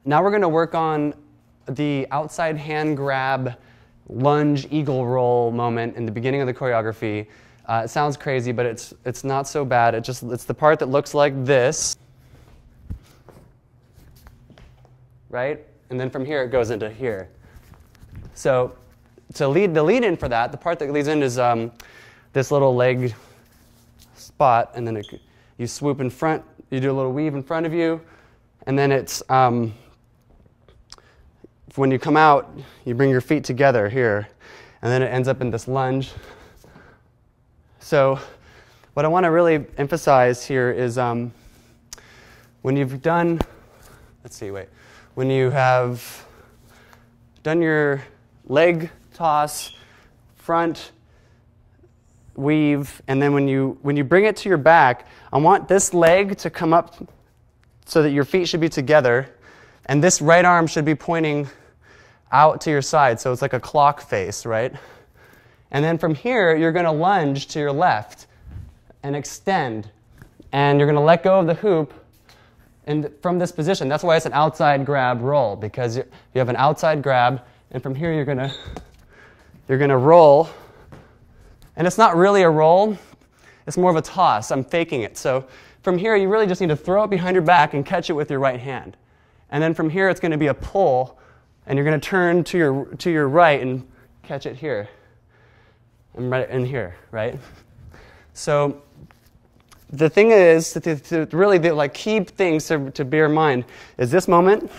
Now we're going to work on the outside hand grab, lunge, eagle roll moment in the beginning of the choreography. It sounds crazy, but it's not so bad. It's the part that looks like this, right? And then from here it goes into here. So the lead in for that, the part that leads in is this little leg spot, and then you swoop in front, you do a little weave in front of you, and then it's when you come out, you bring your feet together here, and then it ends up in this lunge. So what I want to really emphasize here is when you've done, when you have done your leg toss, front, weave, and then when you bring it to your back, I want this leg to come up so that your feet should be together, and this right arm should be pointing out to your side, so it's like a clock face, right? And then from here, you're going to lunge to your left and extend, and you're going to let go of the hoop and from this position. That's why it's an outside grab roll, because you have an outside grab, and from here you're going to roll. And it's not really a roll, it's more of a toss. I'm faking it. So from here, you really just need to throw it behind your back and catch it with your right hand. And then from here, it's going to be a pull, and you're going to turn to your right and catch it here, and right in here, right? So the thing is, really the key things to bear in mind is this moment,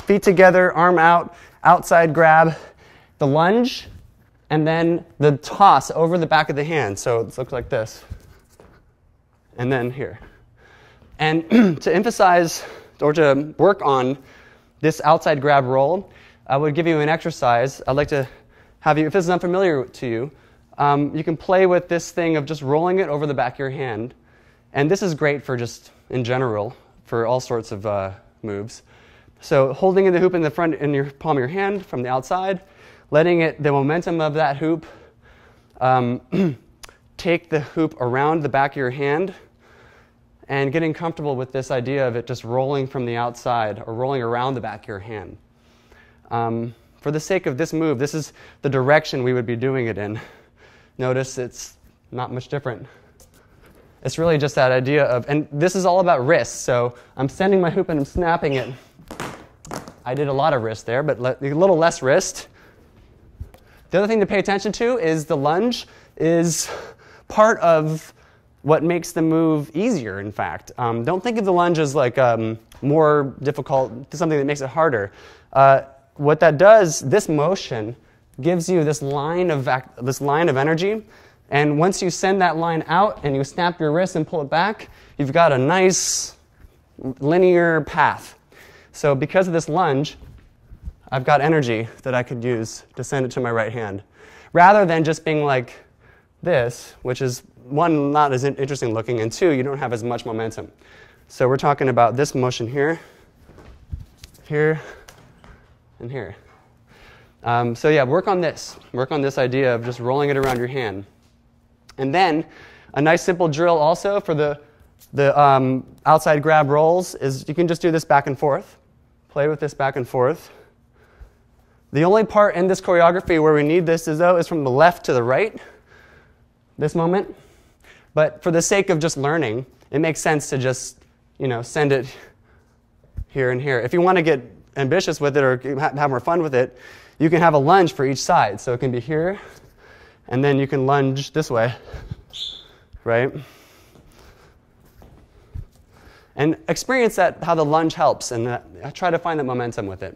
feet together, arm out, outside grab, the lunge, and then the toss over the back of the hand. So it looks like this. And then here. And to emphasize or to work on this outside grab roll, I would give you an exercise. I'd like to have you, if this is unfamiliar to you, you can play with this thing of just rolling it over the back of your hand. And this is great for just, in general, for all sorts of moves. So holding in the hoop in the front, in your palm of your hand from the outside, letting the momentum of that hoop take the hoop around the back of your hand, and getting comfortable with this idea of it just rolling from the outside or rolling around the back of your hand. For the sake of this move, this is the direction we would be doing it in. Notice it's not much different. It's really just that idea of, and this is all about wrist, so I'm sending my hoop and I'm snapping it. I did a lot of wrist there, but a little less wrist. The other thing to pay attention to is the lunge is part of what makes the move easier, in fact. Don't think of the lunge as like more difficult, something that makes it harder. What that does, this motion gives you this line of energy, and once you send that line out and you snap your wrist and pull it back, you've got a nice linear path. So because of this lunge, I've got energy that I could use to send it to my right hand, rather than just being like this, which is, one, not as interesting looking, and two, you don't have as much momentum. So we're talking about this motion here, here, and here. So yeah, work on this. Work on this idea of just rolling it around your hand. And then a nice simple drill also for the outside grab rolls is you can just do this back and forth. Play with this back and forth. The only part in this choreography where we need this is from the left to the right, this moment. But for the sake of just learning, it makes sense to just, send it here and here. If you want to get ambitious with it or have more fun with it, you can have a lunge for each side. So it can be here, and then you can lunge this way, right? And experience how the lunge helps, and try to find that momentum with it.